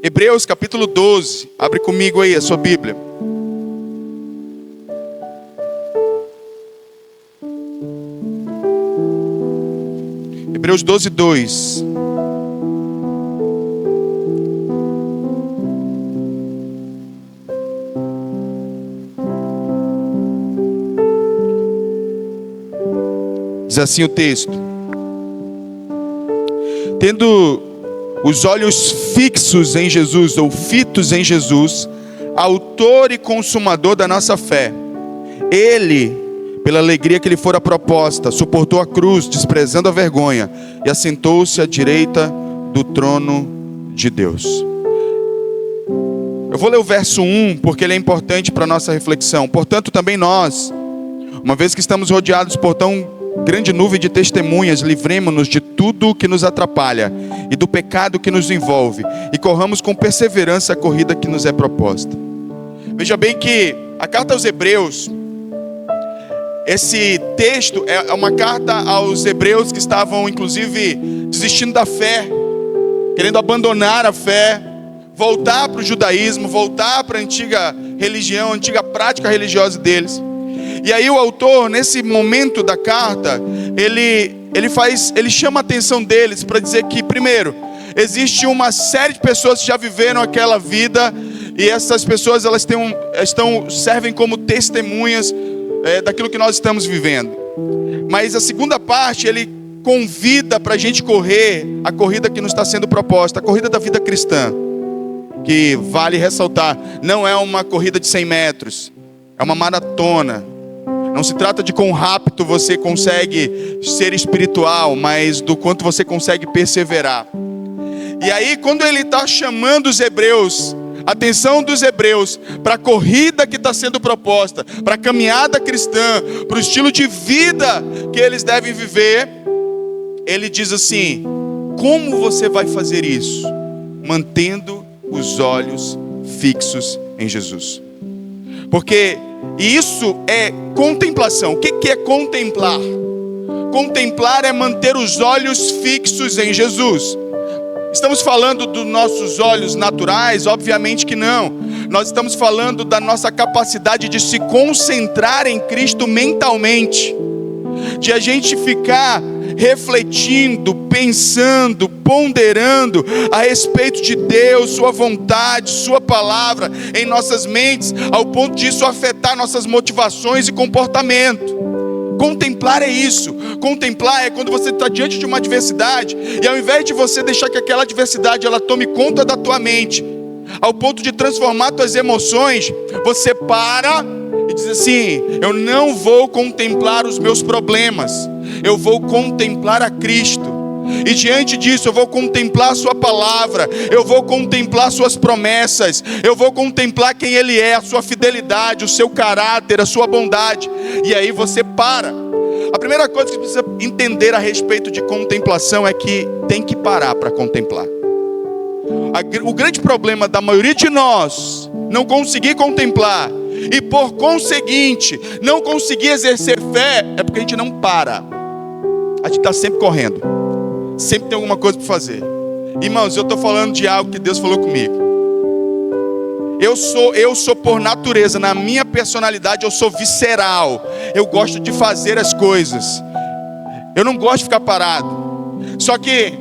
Hebreus capítulo 12. Abre comigo aí a sua Bíblia. Hebreus 12, 2. Diz assim o texto: tendo os olhos fixos em Jesus, ou fitos em Jesus, autor e consumador da nossa fé, ele, pela alegria que lhe fora proposta, suportou a cruz, desprezando a vergonha, e assentou-se à direita do trono de Deus. Eu vou ler o verso 1, porque ele é importante para a nossa reflexão. Portanto, também nós, uma vez que estamos rodeados por tão grande nuvem de testemunhas, livremo-nos de tudo o que nos atrapalha e do pecado que nos envolve, e corramos com perseverança a corrida que nos é proposta. Veja bem que a carta aos Hebreus, esse texto é uma carta aos hebreus que estavam inclusive desistindo da fé, querendo abandonar a fé, voltar para o judaísmo, voltar para a antiga religião, a antiga prática religiosa deles. E aí o autor, nesse momento da carta, ele chama a atenção deles para dizer que, primeiro, existe uma série de pessoas que já viveram aquela vida, e essas pessoas servem como testemunhas daquilo que nós estamos vivendo. Mas a segunda parte, ele convida para a gente correr a corrida que nos está sendo proposta, a corrida da vida cristã, que vale ressaltar, não é uma corrida de 100 metros, é uma maratona. Não se trata de quão rápido você consegue ser espiritual, mas do quanto você consegue perseverar. E aí, quando ele está chamando os hebreus, a atenção dos hebreus para a corrida que está sendo proposta, para a caminhada cristã, para o estilo de vida que eles devem viver, ele diz assim: como você vai fazer isso? Mantendo os olhos fixos em Jesus. Porque isso é contemplação. O que é contemplar? Contemplar é manter os olhos fixos em Jesus. Estamos falando dos nossos olhos naturais? Obviamente que não. Nós estamos falando da nossa capacidade de se concentrar em Cristo mentalmente, de a gente ficar refletindo, pensando, ponderando a respeito de Deus, sua vontade, sua palavra em nossas mentes, ao ponto disso afetar nossas motivações e comportamento. Contemplar é isso. Contemplar é quando você está diante de uma adversidade, e ao invés de você deixar que aquela adversidade ela tome conta da tua mente, ao ponto de transformar tuas emoções, você para e diz assim: eu não vou contemplar os meus problemas, eu vou contemplar a Cristo. E diante disso eu vou contemplar a sua palavra, eu vou contemplar suas promessas, eu vou contemplar quem Ele é, a sua fidelidade, o seu caráter, a sua bondade. E aí você para. A primeira coisa que você precisa entender a respeito de contemplação é que tem que parar para contemplar. O grande problema da maioria de nós não conseguir contemplar, e por conseguinte não conseguir exercer fé, é porque a gente não para. A gente está sempre correndo, sempre tem alguma coisa para fazer. Irmãos, eu estou falando de algo que Deus falou comigo. Eu sou por natureza, na minha personalidade, eu sou visceral. Eu gosto de fazer as coisas. Eu não gosto de ficar parado. Só que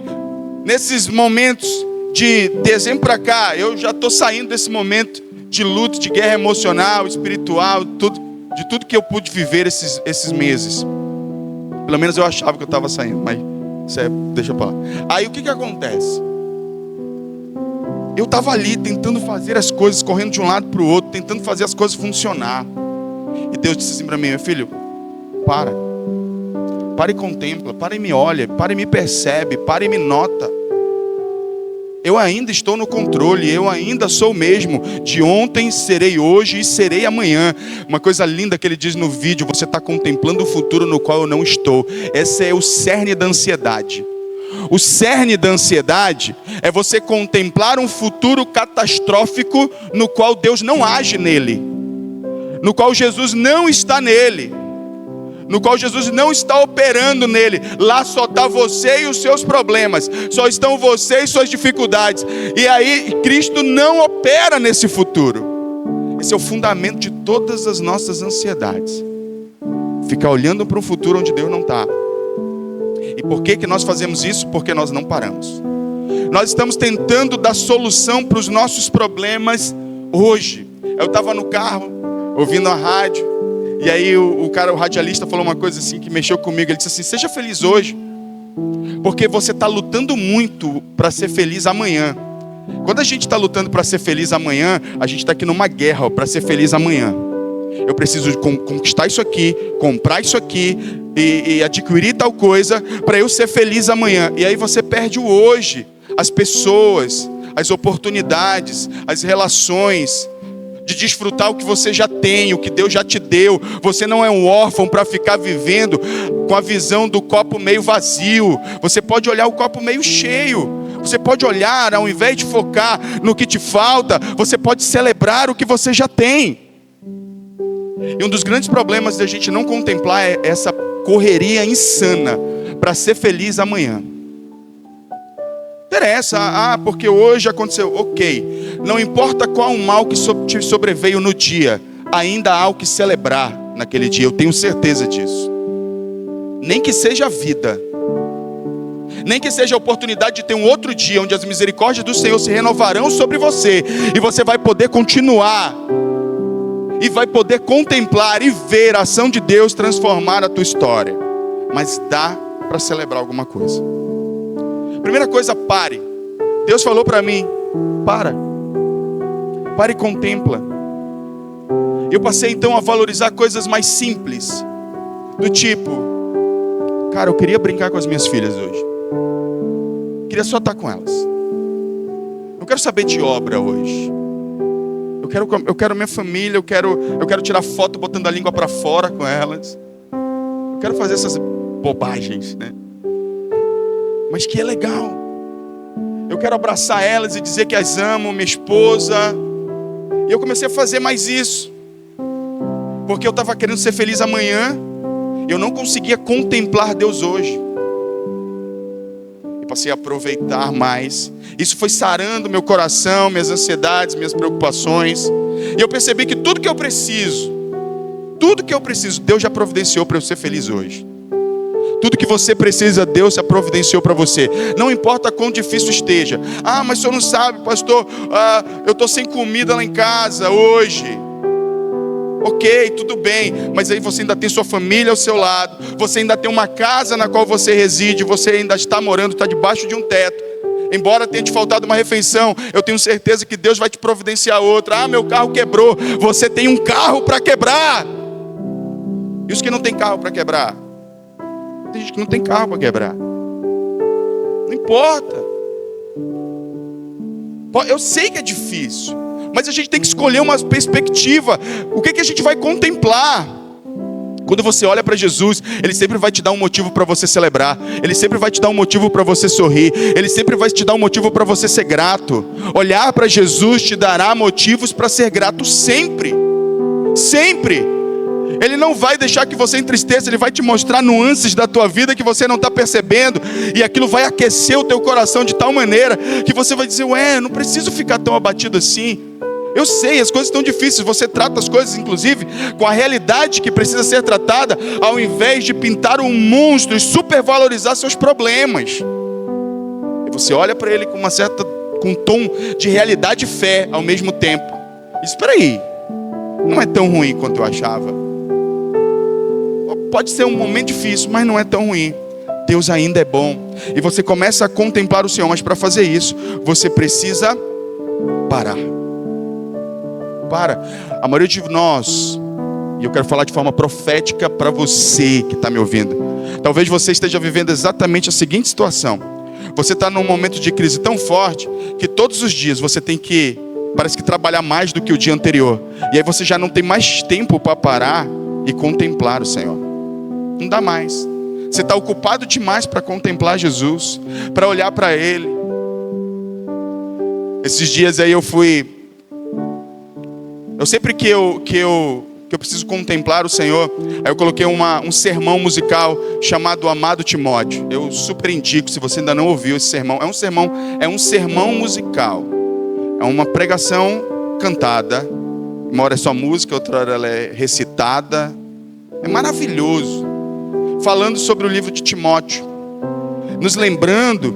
nesses momentos de dezembro para cá, eu já estou saindo desse momento de luto, de guerra emocional, espiritual, de tudo que eu pude viver esses meses. Pelo menos eu achava que eu estava saindo, mas deixa pra lá. Aí o que acontece? Eu estava ali tentando fazer as coisas, correndo de um lado para o outro, tentando fazer as coisas funcionar. E Deus disse assim para mim: meu filho, para e contempla, para e me olha, para e me percebe, para e me nota. Eu ainda estou no controle, eu ainda sou o mesmo. De ontem serei hoje e serei amanhã. Uma coisa linda que ele diz no vídeo: você está contemplando o futuro no qual eu não estou. Esse é o cerne da ansiedade. O cerne da ansiedade é você contemplar um futuro catastrófico no qual Deus não age nele, no qual Jesus não está nele, no qual Jesus não está operando nele. Lá só está você e os seus problemas, só estão você e suas dificuldades. E aí Cristo não opera nesse futuro. Esse é o fundamento de todas as nossas ansiedades. Ficar olhando para um futuro onde Deus não está. E por que nós fazemos isso? Porque nós não paramos. Nós estamos tentando dar solução para os nossos problemas hoje. Eu estava no carro, ouvindo a rádio, e aí o radialista falou uma coisa assim que mexeu comigo. Ele disse assim: seja feliz hoje, porque você está lutando muito para ser feliz amanhã. Quando a gente está lutando para ser feliz amanhã, a gente está aqui numa guerra para ser feliz amanhã. Eu preciso conquistar isso aqui, comprar isso aqui e adquirir tal coisa para eu ser feliz amanhã. E aí você perde o hoje, as pessoas, as oportunidades, as relações, de desfrutar o que você já tem, o que Deus já te deu. Você não é um órfão para ficar vivendo com a visão do copo meio vazio. Você pode olhar o copo meio cheio. Você pode olhar, ao invés de focar no que te falta, você pode celebrar o que você já tem. E um dos grandes problemas da gente não contemplar é essa correria insana para ser feliz amanhã. Interessa, porque hoje aconteceu, ok. Não importa qual o mal que te sobreveio no dia, ainda há o que celebrar naquele dia, eu tenho certeza disso. Nem que seja a vida, nem que seja a oportunidade de ter um outro dia, onde as misericórdias do Senhor se renovarão sobre você, e você vai poder continuar, e vai poder contemplar e ver a ação de Deus transformar a tua história. Mas dá para celebrar alguma coisa. Primeira coisa, pare. Deus falou para mim: para e contempla. Eu passei então a valorizar coisas mais simples, do tipo: cara, eu queria brincar com as minhas filhas hoje, queria só estar com elas. Não quero saber de obra hoje. Eu quero minha família, eu quero tirar foto botando a língua para fora com elas. Eu quero fazer essas bobagens, né? Mas que é legal. Eu quero abraçar elas e dizer que as amo, minha esposa. E eu comecei a fazer mais isso, porque eu estava querendo ser feliz amanhã. Eu não conseguia contemplar Deus hoje. E passei a aproveitar mais. Isso foi sarando meu coração, minhas ansiedades, minhas preocupações. E eu percebi que tudo que eu preciso, Deus já providenciou para eu ser feliz hoje. Tudo que você precisa, Deus já providenciou para você. Não importa quão difícil esteja. Mas o senhor não sabe, pastor, eu estou sem comida lá em casa hoje. Ok, tudo bem, mas aí você ainda tem sua família ao seu lado. Você ainda tem uma casa na qual você reside. Você ainda está morando, está debaixo de um teto. Embora tenha te faltado uma refeição, eu tenho certeza que Deus vai te providenciar outra. Meu carro quebrou. Você tem um carro para quebrar. E os que não tem carro para quebrar? Tem gente que não tem carro para quebrar. Não importa. Eu sei que é difícil, mas a gente tem que escolher uma perspectiva. O que a gente vai contemplar? Quando você olha para Jesus, Ele sempre vai te dar um motivo para você celebrar. Ele sempre vai te dar um motivo para você sorrir. Ele sempre vai te dar um motivo para você ser grato. Olhar para Jesus te dará motivos para ser grato sempre. Sempre. Ele não vai deixar que você entristeça. Ele vai te mostrar nuances da tua vida que você não está percebendo. E aquilo vai aquecer o teu coração de tal maneira que você vai dizer: não preciso ficar tão abatido assim. Eu sei, as coisas estão difíceis. Você trata as coisas, inclusive, com a realidade que precisa ser tratada, ao invés de pintar um monstro e supervalorizar seus problemas. E você olha para ele com um tom de realidade e fé ao mesmo tempo. Espera aí, não é tão ruim quanto eu achava. Pode ser um momento difícil, mas não é tão ruim. Deus ainda é bom. E você começa a contemplar o Senhor, mas para fazer isso, você precisa parar. A maioria de nós, e eu quero falar de forma profética para você que está me ouvindo, talvez você esteja vivendo exatamente a seguinte situação. Você está num momento de crise tão forte que todos os dias você tem que, parece que trabalhar mais do que o dia anterior. E aí você já não tem mais tempo para parar e contemplar o Senhor. Não dá mais. Você está ocupado demais para contemplar Jesus, para olhar para Ele. Esses dias aí eu sempre que eu que eu preciso contemplar o Senhor. Aí eu coloquei um sermão musical chamado Amado Timóteo. Eu super indico, se você ainda não ouviu esse sermão. É um sermão musical. É uma pregação cantada. Uma hora é só música, outra hora ela é recitada. É maravilhoso. Falando sobre o livro de Timóteo. Nos lembrando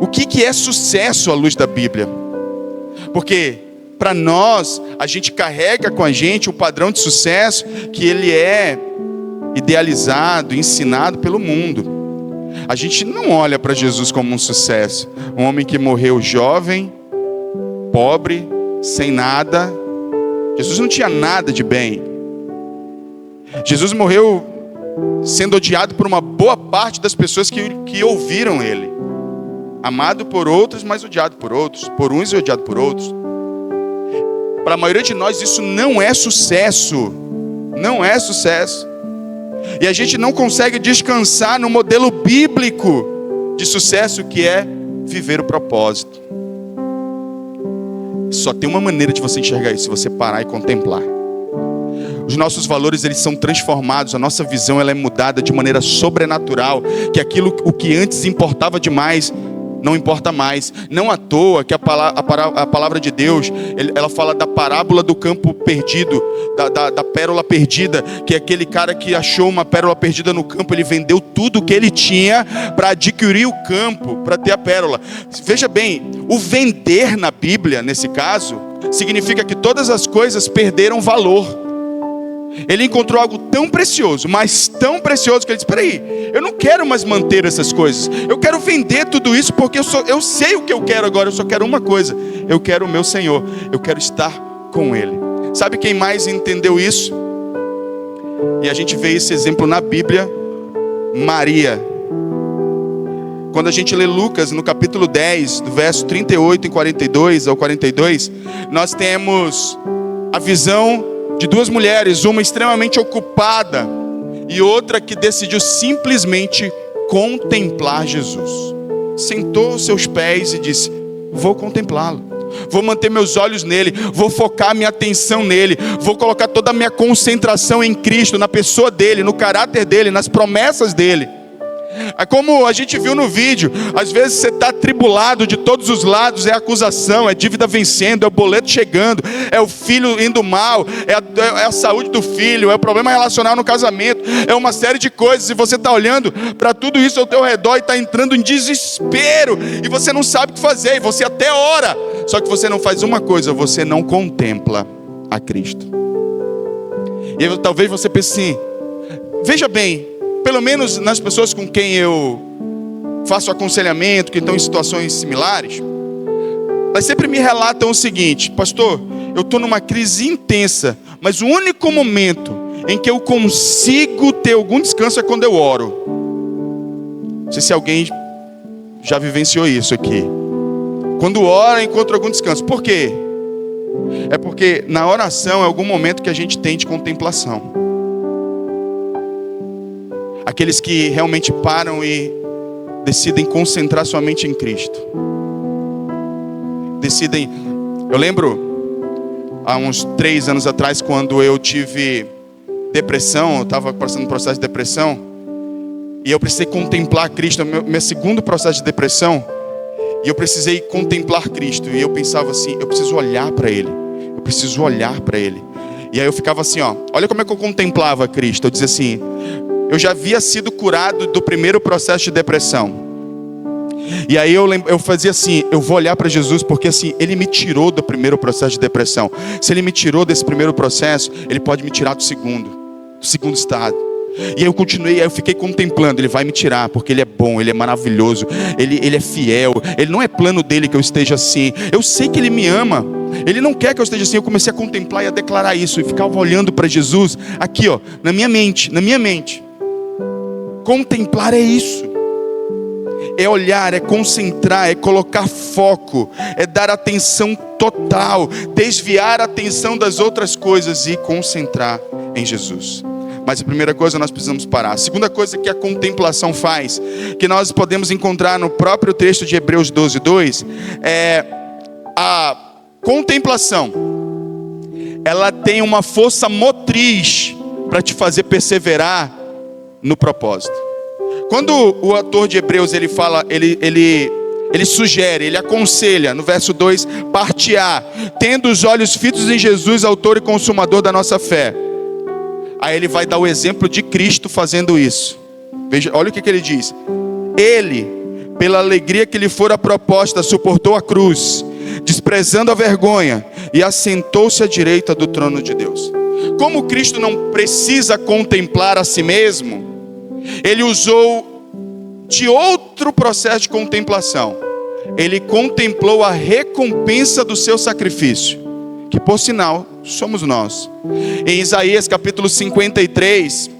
o que é sucesso à luz da Bíblia. Porque para nós, a gente carrega com a gente um padrão de sucesso que ele é idealizado, ensinado pelo mundo. A gente não olha para Jesus como um sucesso. Um homem que morreu jovem, pobre, sem nada. Jesus não tinha nada de bem. Jesus morreu sendo odiado por uma boa parte das pessoas que ouviram ele. Amado por outros, mas odiado por outros. Por uns e odiado por outros. Para a maioria de nós isso não é sucesso. Não é sucesso. E a gente não consegue descansar no modelo bíblico de sucesso, que é viver o propósito. Só tem uma maneira de você enxergar isso, se você parar e contemplar. Os nossos valores, eles são transformados, a nossa visão ela é mudada de maneira sobrenatural, que o que antes importava demais, não importa mais. Não à toa que a palavra de Deus, ela fala da parábola do campo perdido, da pérola perdida, que é aquele cara que achou uma pérola perdida no campo, ele vendeu tudo o que ele tinha para adquirir o campo, para ter a pérola. Veja bem, o vender na Bíblia, nesse caso, significa que todas as coisas perderam valor. Ele encontrou algo tão precioso, mas tão precioso, que ele disse: espera aí, eu não quero mais manter essas coisas. Eu quero vender tudo isso, porque eu sei o que eu quero agora. Eu só quero uma coisa: eu quero o meu Senhor. Eu quero estar com Ele. Sabe quem mais entendeu isso? E a gente vê esse exemplo na Bíblia: Maria. Quando a gente lê Lucas, no capítulo 10, do verso 38 e 42 ao 42, nós temos a visão de duas mulheres, uma extremamente ocupada e outra que decidiu simplesmente contemplar Jesus. Sentou aos seus pés e disse: vou contemplá-lo, vou manter meus olhos nele, vou focar minha atenção nele, vou colocar toda a minha concentração em Cristo, na pessoa dele, no caráter dele, nas promessas dele. É como a gente viu no vídeo, às vezes você está atribulado de todos os lados, é acusação, é dívida vencendo, é o boleto chegando, é o filho indo mal, é a saúde do filho, é o problema relacional no casamento, é uma série de coisas, e você está olhando para tudo isso ao teu redor e está entrando em desespero, e você não sabe o que fazer, e você até ora, só que você não faz uma coisa: você não contempla a Cristo. E aí, talvez você pense assim, veja bem, pelo menos nas pessoas com quem eu faço aconselhamento, que estão em situações similares, elas sempre me relatam o seguinte: pastor, eu estou numa crise intensa, mas o único momento em que eu consigo ter algum descanso é quando eu oro. Não sei se alguém já vivenciou isso aqui. Quando ora, encontra algum descanso. Por quê? É porque na oração é algum momento que a gente tem de contemplação. Aqueles que realmente param e decidem concentrar sua mente em Cristo. Decidem. Eu lembro, há uns 3 anos atrás, quando eu tive depressão, eu estava passando um processo de depressão, e eu precisei contemplar Cristo, meu segundo processo de depressão, e eu precisei contemplar Cristo, e eu pensava assim: eu preciso olhar para Ele, eu preciso olhar para Ele. E aí eu ficava assim, olha como é que eu contemplava Cristo. Eu dizia assim: eu já havia sido curado do primeiro processo de depressão. E aí eu fazia assim: eu vou olhar para Jesus, porque assim, Ele me tirou do primeiro processo de depressão. Se Ele me tirou desse primeiro processo, Ele pode me tirar do segundo estado. E aí eu continuei, aí eu fiquei contemplando: Ele vai me tirar, porque Ele é bom, Ele é maravilhoso, Ele é fiel. Ele não é plano dele que eu esteja assim. Eu sei que Ele me ama, Ele não quer que eu esteja assim. Eu comecei a contemplar e a declarar isso, e ficava olhando para Jesus, aqui na minha mente. Contemplar é isso. É olhar, é concentrar, é colocar foco, é dar atenção total, desviar a atenção das outras coisas e concentrar em Jesus. Mas a primeira coisa, nós precisamos parar. A segunda coisa que a contemplação faz, que nós podemos encontrar no próprio texto de Hebreus 12:2, é a contemplação. ela tem uma força motriz para te fazer perseverar no propósito. Quando o autor de Hebreus ele fala, ele sugere, ele aconselha, no verso 2, parte A, tendo os olhos fitos em Jesus, autor e consumador da nossa fé. Aí ele vai dar o exemplo de Cristo fazendo isso. Veja, olha o que ele diz. Ele, pela alegria que lhe fora proposta, suportou a cruz, desprezando a vergonha, e assentou-se à direita do trono de Deus. Como Cristo não precisa contemplar a si mesmo, ele usou de outro processo de contemplação. Ele contemplou a recompensa do seu sacrifício, que por sinal somos nós. Em Isaías capítulo 53,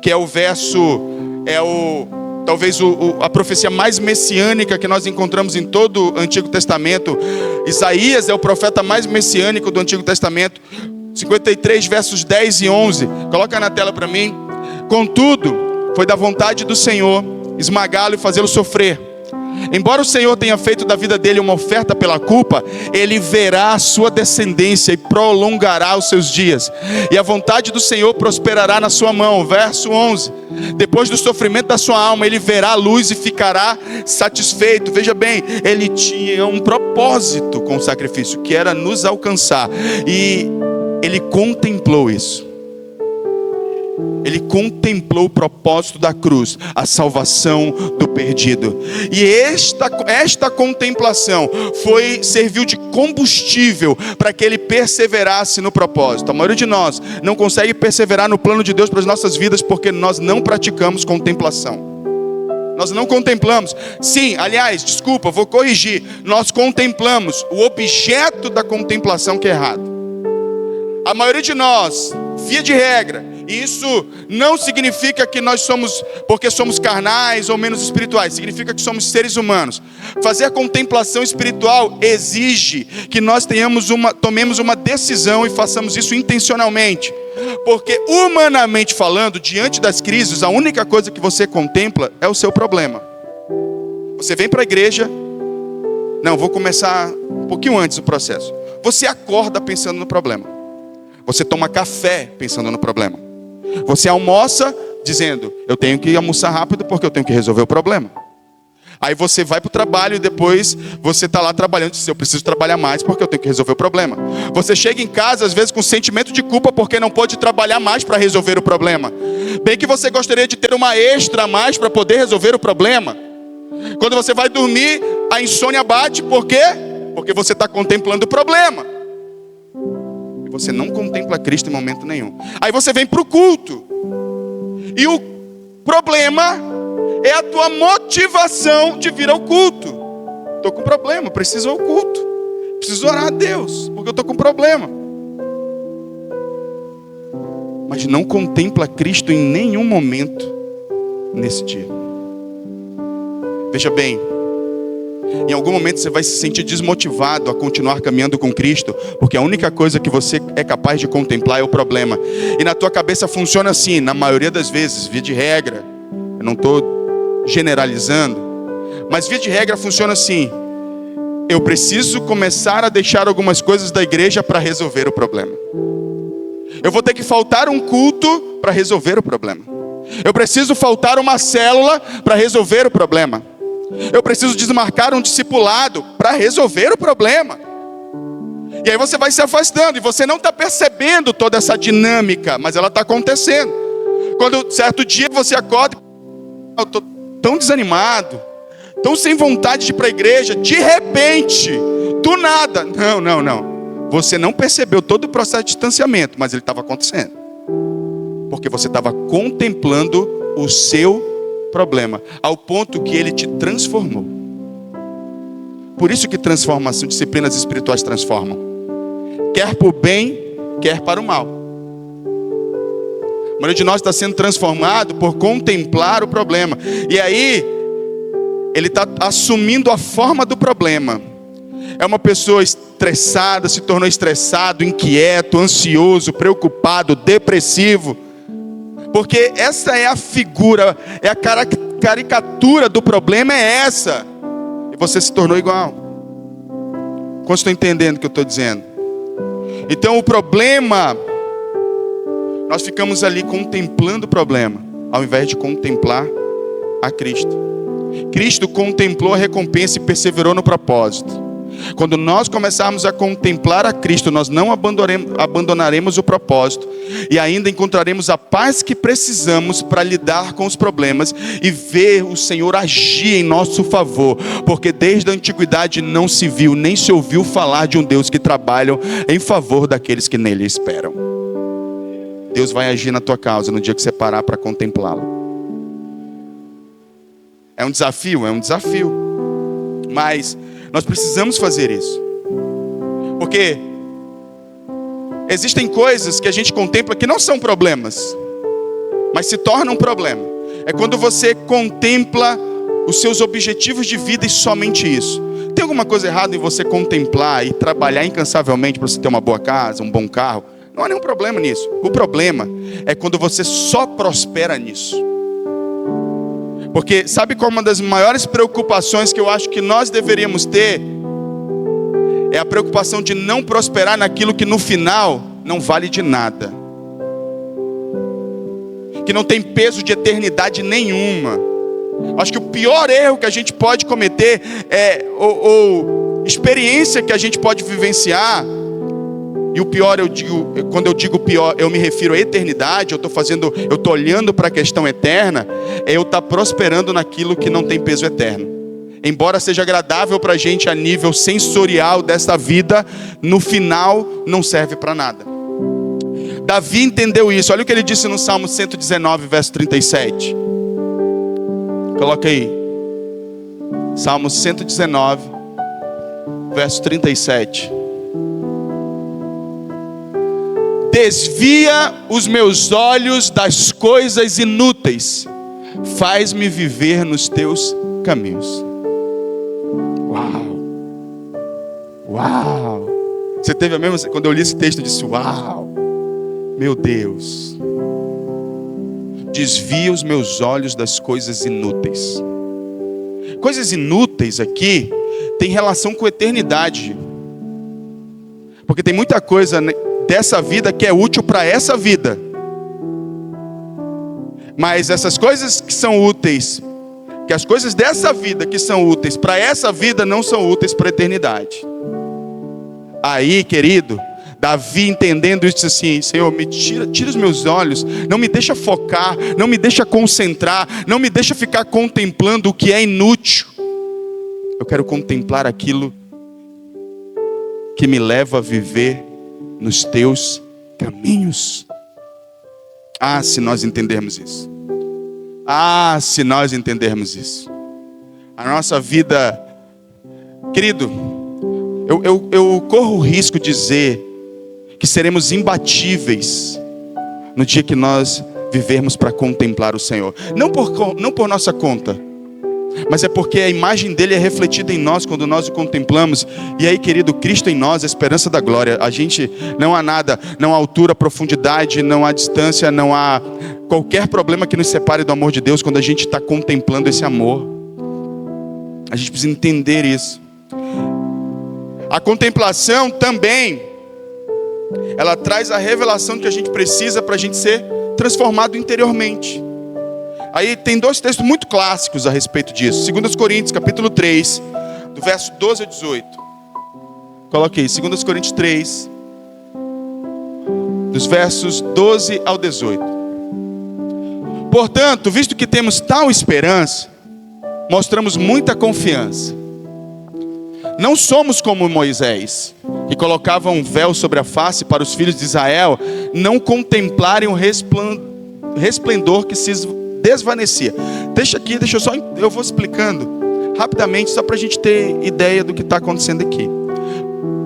que é o verso, talvez a profecia mais messiânica que nós encontramos em todo o Antigo Testamento. Isaías é o profeta mais messiânico do Antigo Testamento. 53 versos 10 e 11. Coloca na tela para mim. Contudo, foi da vontade do Senhor esmagá-lo e fazê-lo sofrer. Embora o Senhor tenha feito da vida dele uma oferta pela culpa, ele verá a sua descendência e prolongará os seus dias. E a vontade do Senhor prosperará na sua mão. Verso 11. Depois do sofrimento da sua alma, ele verá a luz e ficará satisfeito. Veja bem, ele tinha um propósito com o sacrifício, que era nos alcançar. E ele contemplou isso. Ele contemplou o propósito da cruz, a salvação do perdido. E esta contemplação serviu de combustível para que ele perseverasse no propósito. A maioria de nós não consegue perseverar no plano de Deus para as nossas vidas porque nós não praticamos contemplação. Nós não contemplamos. Sim, aliás, desculpa, vou corrigir. Nós contemplamos o objeto da contemplação que é errado. A maioria de nós, via de regra, e isso não significa que nós somos, porque somos carnais ou menos espirituais, significa que somos seres humanos. Fazer contemplação espiritual exige que nós tomemos uma decisão e façamos isso intencionalmente. Porque humanamente falando, diante das crises, a única coisa que você contempla é o seu problema. Você vem para a igreja, vou começar um pouquinho antes do processo. Você acorda pensando no problema. Você toma café pensando no problema. Você almoça dizendo, eu tenho que almoçar rápido porque eu tenho que resolver o problema. Aí você vai para o trabalho e depois você está lá trabalhando e diz, eu preciso trabalhar mais porque eu tenho que resolver o problema. Você chega em casa às vezes com sentimento de culpa porque não pode trabalhar mais para resolver o problema. Bem que você gostaria de ter uma extra a mais para poder resolver o problema. Quando você vai dormir, a insônia bate, por quê? Porque você está contemplando o problema. E você não contempla Cristo em momento nenhum. Aí você vem para o culto. E o problema é a tua motivação de vir ao culto. Estou com problema, preciso ir ao culto. Preciso orar a Deus, porque eu estou com problema. Mas não contempla Cristo em nenhum momento nesse dia. Veja bem, em algum momento você vai se sentir desmotivado a continuar caminhando com Cristo, porque a única coisa que você é capaz de contemplar é o problema. E na tua cabeça funciona assim, na maioria das vezes, via de regra. Eu não estou generalizando, mas via de regra funciona assim. Eu preciso começar a deixar algumas coisas da igreja para resolver o problema. Eu vou ter que faltar um culto para resolver o problema. Eu preciso faltar uma célula para resolver o problema. Eu preciso desmarcar um discipulado para resolver o problema. E aí você vai se afastando e você não está percebendo toda essa dinâmica, mas ela está acontecendo. Quando certo dia você acorda, eu estou tão desanimado, tão sem vontade de ir para a igreja, de repente, do nada. Não. Você não percebeu todo o processo de distanciamento, mas ele estava acontecendo. Porque você estava contemplando o seu problema, ao ponto que ele te transformou. Por isso que transformação, disciplinas espirituais transformam. Quer para o bem, quer para o mal. A maioria de nós está sendo transformado por contemplar o problema. E aí, ele está assumindo a forma do problema. É uma pessoa estressada, se tornou estressado, inquieto, ansioso, preocupado, depressivo. Porque essa é a figura, é a caricatura do problema, é essa. E você se tornou igual. Quantos estão entendendo o que eu estou dizendo? Então o problema, nós ficamos ali contemplando o problema, ao invés de contemplar a Cristo. Cristo contemplou a recompensa e perseverou no propósito. Quando nós começarmos a contemplar a Cristo, nós não abandonaremos o propósito e ainda encontraremos a paz que precisamos para lidar com os problemas e ver o Senhor agir em nosso favor, porque desde a antiguidade não se viu nem se ouviu falar de um Deus que trabalha em favor daqueles que nele esperam. Deus vai agir na tua causa no dia que você parar para contemplá-lo. É um desafio, mas nós precisamos fazer isso, porque existem coisas que a gente contempla que não são problemas, mas se tornam um problema. É quando você contempla os seus objetivos de vida e somente isso. Tem alguma coisa errada em você contemplar e trabalhar incansavelmente para você ter uma boa casa, um bom carro? Não há nenhum problema nisso. O problema é quando você só prospera nisso. Porque sabe qual é uma das maiores preocupações que eu acho que nós deveríamos ter? É a preocupação de não prosperar naquilo que no final não vale de nada, que não tem peso de eternidade nenhuma. Acho que o pior erro que a gente pode cometer ou experiência que a gente pode vivenciar, e o pior, quando eu digo pior, eu me refiro à eternidade. Eu estou olhando para a questão eterna. É eu estar prosperando naquilo que não tem peso eterno. Embora seja agradável para a gente a nível sensorial dessa vida, no final não serve para nada. Davi entendeu isso. Olha o que ele disse no Salmo 119, verso 37. Coloca aí. Salmo 119, verso 37. Desvia os meus olhos das coisas inúteis, faz-me viver nos teus caminhos. Uau! Você teve a mesma... Quando eu li esse texto eu disse, uau! Meu Deus! Desvia os meus olhos das coisas inúteis. Coisas inúteis aqui tem relação com eternidade, porque tem muita coisa dessa vida que é útil para essa vida, mas essas coisas que são úteis, que as coisas dessa vida que são úteis para essa vida não são úteis para a eternidade. Aí, querido, Davi entendendo isso, disse assim: Senhor, me tira os meus olhos, não me deixa focar, não me deixa concentrar, não me deixa ficar contemplando o que é inútil. Eu quero contemplar aquilo que me leva a viver nos teus caminhos. Ah, se nós entendermos isso. Ah, se nós entendermos isso. A nossa vida, querido, eu corro o risco de dizer que seremos imbatíveis no dia que nós vivermos para contemplar o Senhor. Não por nossa conta, mas é porque a imagem dele é refletida em nós quando nós o contemplamos. E aí, querido, Cristo em nós, a esperança da glória. A gente, não há nada, não há altura, profundidade, não há distância, não há qualquer problema que nos separe do amor de Deus quando a gente está contemplando esse amor. A gente precisa entender isso. A contemplação também, ela traz a revelação que a gente precisa para a gente ser transformado interiormente. Aí tem dois textos muito clássicos a respeito disso. 2 Coríntios, capítulo 3, do verso 12 a 18. Coloque aí, 2 Coríntios 3, dos versos 12 ao 18. Portanto, visto que temos tal esperança, mostramos muita confiança. Não somos como Moisés, que colocava um véu sobre a face para os filhos de Israel não contemplarem o resplendor que se desvanecia. Eu vou explicando rapidamente, só para a gente ter ideia do que está acontecendo aqui.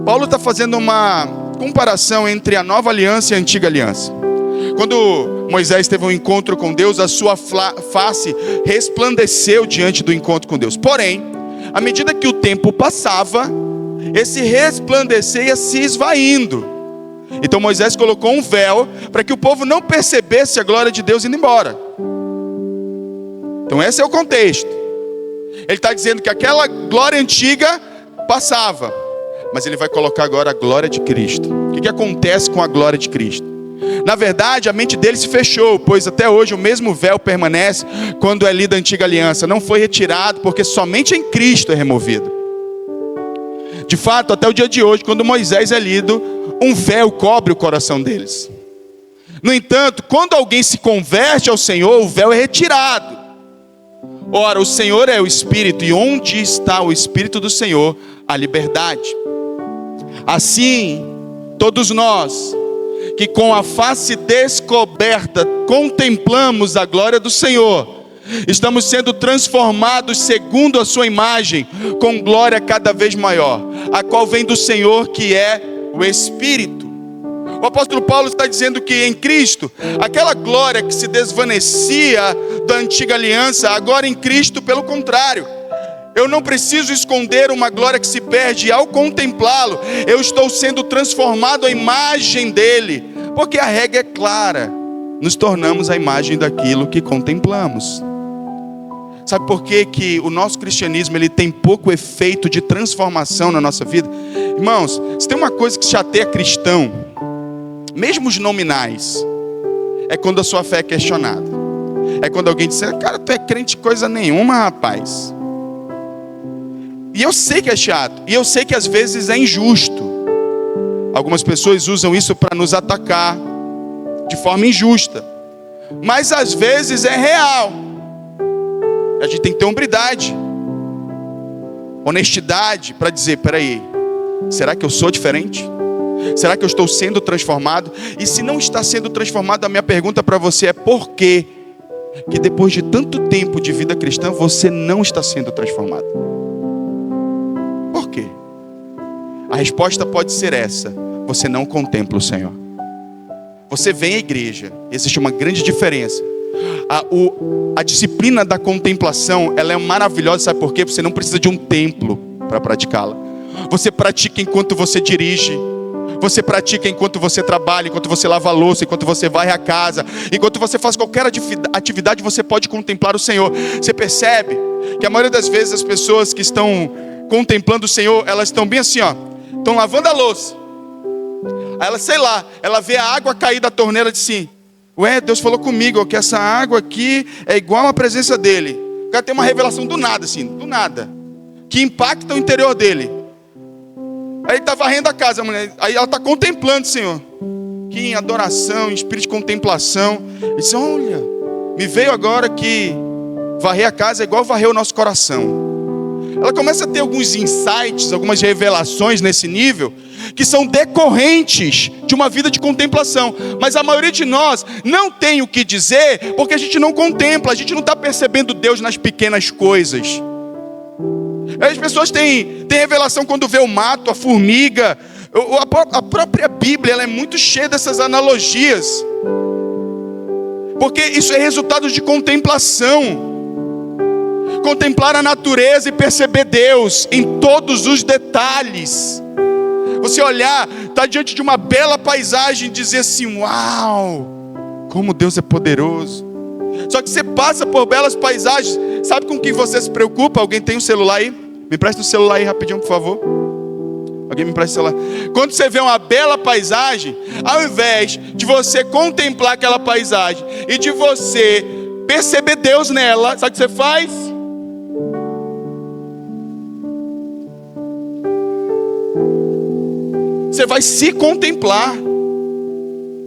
Paulo está fazendo uma comparação entre a nova aliança e a antiga aliança. Quando Moisés teve um encontro com Deus, a sua face resplandeceu diante do encontro com Deus. Porém, à medida que o tempo passava, esse resplandecer ia se esvaindo. Então Moisés colocou um véu para que o povo não percebesse a glória de Deus indo embora. Então esse é o contexto. Ele está dizendo que aquela glória antiga passava, mas ele vai colocar agora a glória de Cristo. O que acontece com a glória de Cristo? Na verdade, a mente dele se fechou, pois até hoje o mesmo véu permanece quando é lida a antiga aliança. Não foi retirado, porque somente em Cristo é removido. De fato, até o dia de hoje, quando Moisés é lido, um véu cobre o coração deles. No entanto, quando alguém se converte ao Senhor, o véu é retirado. Ora, o Senhor é o Espírito, e onde está o Espírito do Senhor, a liberdade. Assim, todos nós, que com a face descoberta contemplamos a glória do Senhor, estamos sendo transformados segundo a sua imagem, com glória cada vez maior, a qual vem do Senhor, que é o Espírito. O apóstolo Paulo está dizendo que em Cristo, aquela glória que se desvanecia da antiga aliança, agora em Cristo, pelo contrário, eu não preciso esconder uma glória que se perde, e ao contemplá-lo, eu estou sendo transformado à imagem dele, porque a regra é clara: nos tornamos a imagem daquilo que contemplamos. Sabe por que o nosso cristianismo ele tem pouco efeito de transformação na nossa vida? Irmãos, se tem uma coisa que chateia cristão, mesmo os nominais, é quando a sua fé é questionada. É quando alguém diz: cara, tu é crente coisa nenhuma, rapaz. E eu sei que é chato, e eu sei que às vezes é injusto. Algumas pessoas usam isso para nos atacar de forma injusta, mas às vezes é real. A gente tem que ter hombridade, honestidade para dizer: peraí, será que eu sou diferente? Será que eu estou sendo transformado? E se não está sendo transformado, a minha pergunta para você é: por quê que depois de tanto tempo de vida cristã você não está sendo transformado? Por quê? A resposta pode ser essa: você não contempla o Senhor. Você vem à igreja, existe uma grande diferença. A disciplina da contemplação, ela é maravilhosa, sabe por quê? Você não precisa de um templo para praticá-la. Você pratica enquanto você dirige, você pratica enquanto você trabalha, enquanto você lava a louça, enquanto você varre a casa, enquanto você faz qualquer atividade, você pode contemplar o Senhor. Você percebe que a maioria das vezes as pessoas que estão contemplando o Senhor, elas estão bem assim, ó, estão lavando a louça. Aí ela, sei lá, ela vê a água cair da torneira e diz assim: ué, Deus falou comigo que essa água aqui é igual à presença dele. O cara tem uma revelação do nada, assim, do nada, que impacta o interior dele. Aí ele está varrendo a casa, mulher. Aí ela está contemplando o Senhor, que em adoração, em espírito de contemplação. Ele diz: olha, me veio agora que varrer a casa é igual varrer o nosso coração. Ela começa a ter alguns insights, algumas revelações nesse nível, que são decorrentes de uma vida de contemplação. Mas a maioria de nós não tem o que dizer, porque a gente não contempla, a gente não está percebendo Deus nas pequenas coisas. As pessoas têm revelação quando vê o mato, a formiga. A própria Bíblia, ela é muito cheia dessas analogias, porque isso é resultado de contemplação. Contemplar a natureza e perceber Deus em todos os detalhes. Você olhar, estar diante de uma bela paisagem e dizer assim: uau, como Deus é poderoso. Só que você passa por belas paisagens, sabe com quem você se preocupa? Alguém tem um celular aí? Me empresta o celular aí rapidinho, por favor. Alguém me empresta o celular. Quando você vê uma bela paisagem, ao invés de você contemplar aquela paisagem e de você perceber Deus nela, sabe o que você faz? Você vai se contemplar.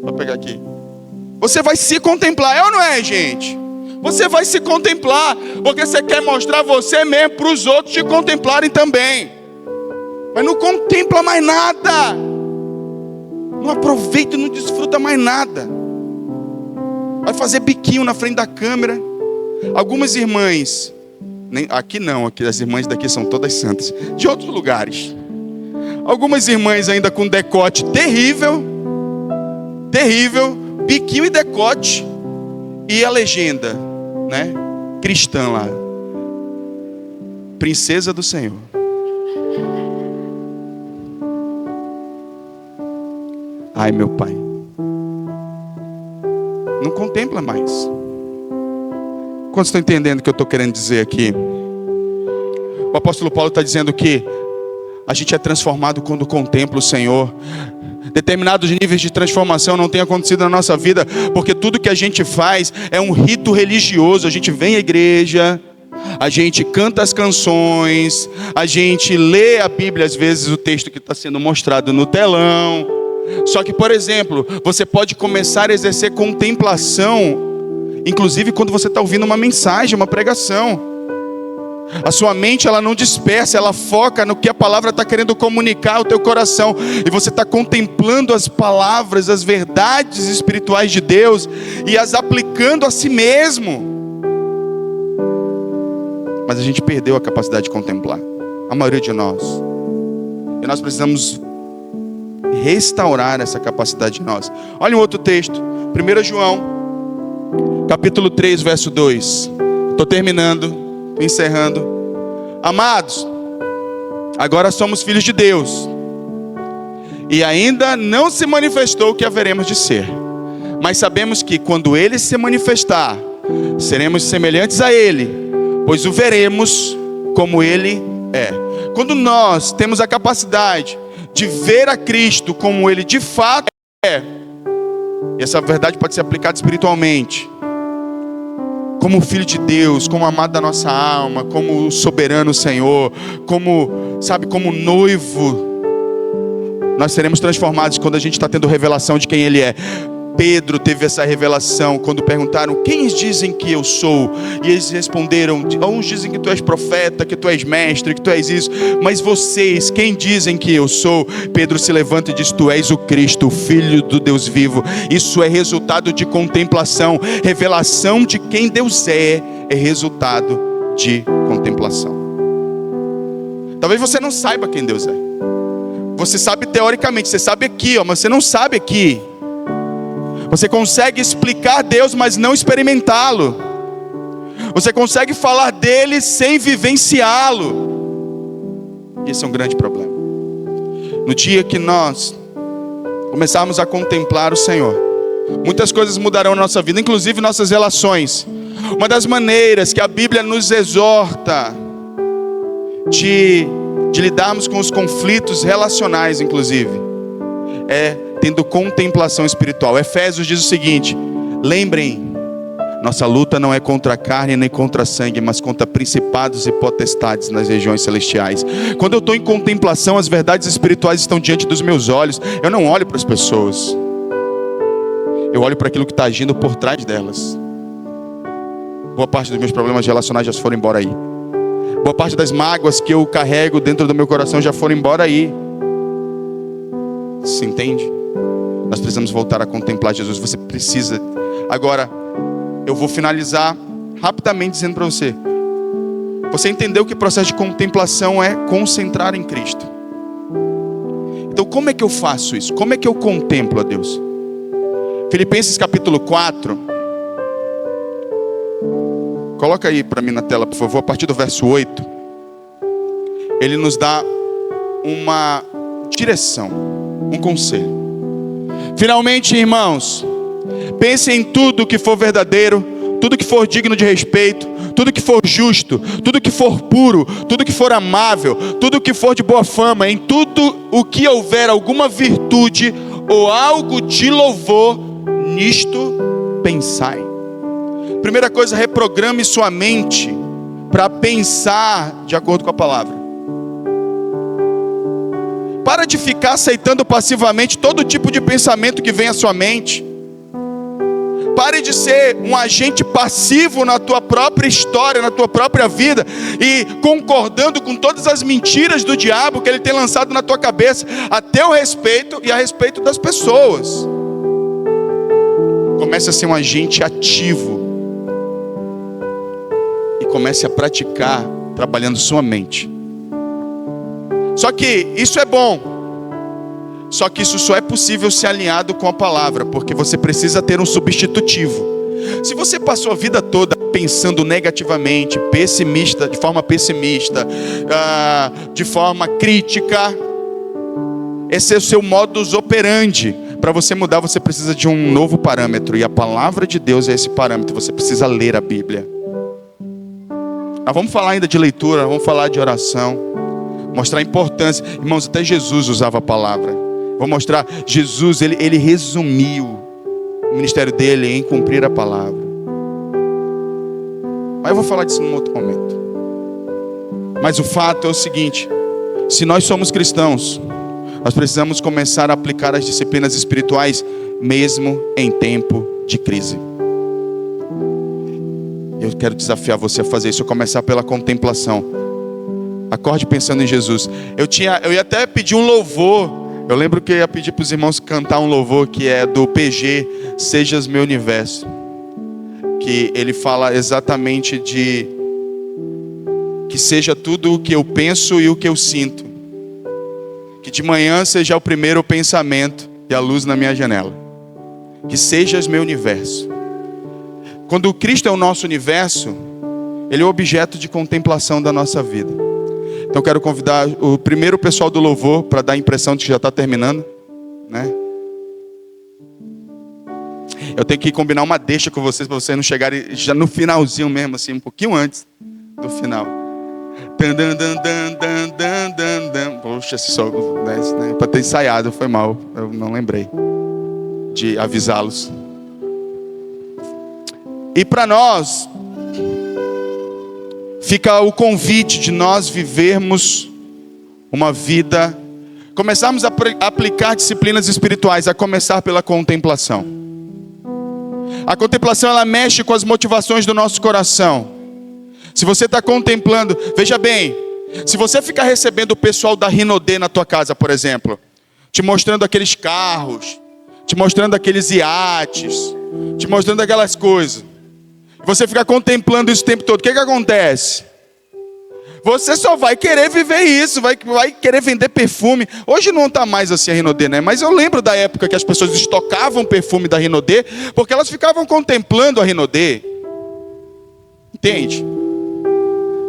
Vou pegar aqui. Você vai se contemplar, é ou não é, gente? Você vai se contemplar, porque você quer mostrar você mesmo para os outros te contemplarem também. Mas não contempla mais nada. Não aproveita e não desfruta mais nada. Vai fazer biquinho na frente da câmera. Algumas irmãs, aqui não, aqui as irmãs daqui são todas santas, de outros lugares. Algumas irmãs ainda com decote terrível, biquinho e decote, e a legenda, né, cristã lá: Princesa do Senhor. Ai, meu Pai, não contempla mais. Quantos estão entendendo o que eu estou querendo dizer aqui? O apóstolo Paulo está dizendo que a gente é transformado quando contempla o Senhor. determinados níveis de transformação não têm acontecido na nossa vida, porque tudo que a gente faz é um rito religioso. A gente vem à igreja, a gente canta as canções, a gente lê a Bíblia, às vezes o texto que está sendo mostrado no telão. Só que, por exemplo, você pode começar a exercer contemplação, inclusive quando você está ouvindo uma mensagem, uma pregação. A sua mente, ela não dispersa, ela foca no que a palavra está querendo comunicar ao teu coração. E você está contemplando as palavras, as verdades espirituais de Deus e as aplicando a si mesmo. Mas a gente perdeu a capacidade de contemplar, a maioria de nós. E nós precisamos restaurar essa capacidade em nós. Olha um outro texto, 1 João, capítulo 3, verso 2. Estou terminando, estou encerrando. Amados, agora somos filhos de Deus, e ainda não se manifestou o que haveremos de ser. Mas sabemos que quando Ele se manifestar, seremos semelhantes a Ele, pois o veremos como Ele é. Quando nós temos a capacidade de ver a Cristo como Ele de fato é, e essa verdade pode ser aplicada espiritualmente, como filho de Deus, como amado da nossa alma, como soberano Senhor, como noivo, nós seremos transformados quando a gente está tendo revelação de quem Ele é. Pedro teve essa revelação quando perguntaram: quem dizem que eu sou? E eles responderam: uns dizem que tu és profeta, que tu és mestre, que tu és isso, mas vocês, quem dizem que eu sou? Pedro se levanta e diz: tu és o Cristo, o Filho do Deus vivo. Isso é resultado de contemplação. Revelação de quem Deus é resultado de contemplação. Talvez você não saiba quem Deus é. Você sabe teoricamente, você sabe aqui, mas você não sabe aqui. Você consegue explicar Deus, mas não experimentá-lo. Você consegue falar dele sem vivenciá-lo. Esse é um grande problema. No dia que nós começarmos a contemplar o Senhor, muitas coisas mudarão na nossa vida, inclusive nossas relações. Uma das maneiras que a Bíblia nos exorta de lidarmos com os conflitos relacionais, inclusive, é tendo contemplação espiritual. Efésios diz o seguinte: lembrem, nossa luta não é contra a carne nem contra a sangue, mas contra principados e potestades nas regiões celestiais. Quando eu estou em contemplação, as verdades espirituais estão diante dos meus olhos. Eu não olho para as pessoas, eu olho para aquilo que está agindo por trás delas. Boa parte dos meus problemas relacionais já foram embora aí. Boa parte das mágoas que eu carrego dentro do meu coração já foram embora aí. Se entende? Nós precisamos voltar a contemplar Jesus. Você precisa. Agora, eu vou finalizar rapidamente dizendo para você: você entendeu que o processo de contemplação é concentrar em Cristo. Então, como é que eu faço isso? Como é que eu contemplo a Deus? Filipenses capítulo 4. Coloca aí para mim na tela, por favor, a partir do verso 8. Ele nos dá uma direção, um conselho. Finalmente, irmãos, pensem em tudo que for verdadeiro, tudo que for digno de respeito, tudo que for justo, tudo que for puro, tudo que for amável, tudo que for de boa fama, em tudo o que houver alguma virtude ou algo de louvor, nisto pensai. Primeira coisa, reprograme sua mente para pensar de acordo com a palavra. Para de ficar aceitando passivamente todo tipo de pensamento que vem à sua mente. Pare de ser um agente passivo na tua própria história, na tua própria vida, e concordando com todas as mentiras do diabo que ele tem lançado na tua cabeça, a teu respeito e a respeito das pessoas. Comece a ser um agente ativo e comece a praticar trabalhando sua mente. Só que isso é bom, só que isso só é possível se alinhado com a palavra, porque você precisa ter um substitutivo. Se você passou a vida toda pensando negativamente, pessimista, de forma pessimista, de forma crítica, esse é o seu modus operandi. Para você mudar, você precisa de um novo parâmetro, e a palavra de Deus é esse parâmetro. Você precisa ler a Bíblia. Nós vamos falar ainda de leitura, vamos falar de oração, mostrar a importância. Irmãos, até Jesus usava a palavra. Vou mostrar. Jesus, ele resumiu o ministério dele em cumprir a palavra. Mas eu vou falar disso num outro momento. Mas o fato é o seguinte: se nós somos cristãos, nós precisamos começar a aplicar as disciplinas espirituais mesmo em tempo de crise. Eu quero desafiar você a fazer isso, a começar pela contemplação. Acorde pensando em Jesus. Eu ia até pedir um louvor. Eu lembro que eu ia pedir para os irmãos cantar um louvor que é do PG, Sejas Meu Universo. Que ele fala exatamente de que seja tudo o que eu penso e o que eu sinto. Que de manhã seja o primeiro pensamento e a luz na minha janela. Que sejas meu universo. Quando Cristo é o nosso universo, Ele é o objeto de contemplação da nossa vida. Então eu quero convidar o primeiro pessoal do louvor para dar a impressão de que já está terminando, né? Eu tenho que combinar uma deixa com vocês para vocês não chegarem já no finalzinho mesmo, assim, um pouquinho antes do final. Poxa, esse som, né? Para ter ensaiado, foi mal, eu não lembrei de avisá-los. E para nós fica o convite de nós vivermos uma vida, começarmos a aplicar disciplinas espirituais, a começar pela contemplação. A contemplação, ela mexe com as motivações do nosso coração. Se você está contemplando, veja bem, se você ficar recebendo o pessoal da Rinodê na tua casa, por exemplo, te mostrando aqueles carros, te mostrando aqueles iates, te mostrando aquelas coisas, você ficar contemplando isso o tempo todo, o que acontece? Você só vai querer viver isso, vai querer vender perfume. Hoje não está mais assim a Rinodê, né? Mas eu lembro da época que as pessoas estocavam perfume da Rinodê, porque elas ficavam contemplando a Rinodê. Entende?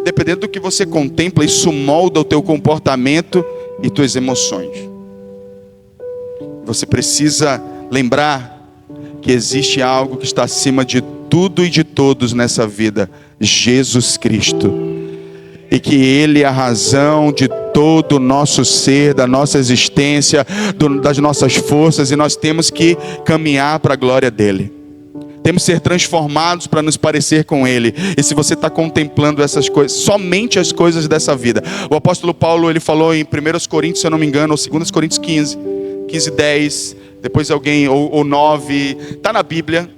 Dependendo do que você contempla, isso molda o teu comportamento e tuas emoções. Você precisa lembrar que existe algo que está acima de tudo e de todos nessa vida: Jesus Cristo. E que Ele é a razão de todo o nosso ser, da nossa existência, das nossas forças, e nós temos que caminhar para a glória dEle. Temos que ser transformados para nos parecer com Ele. E se você está contemplando essas coisas, somente as coisas dessa vida. O apóstolo Paulo, ele falou em 1 Coríntios, se eu não me engano, ou 2 Coríntios 15, 10, depois alguém, ou 9, está na Bíblia,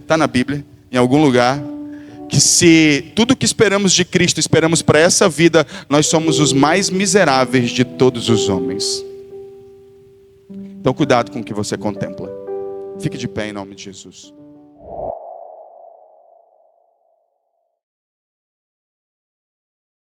em algum lugar, que se tudo que esperamos de Cristo, esperamos para essa vida, nós somos os mais miseráveis de todos os homens. Então cuidado com o que você contempla. Fique de pé em nome de Jesus.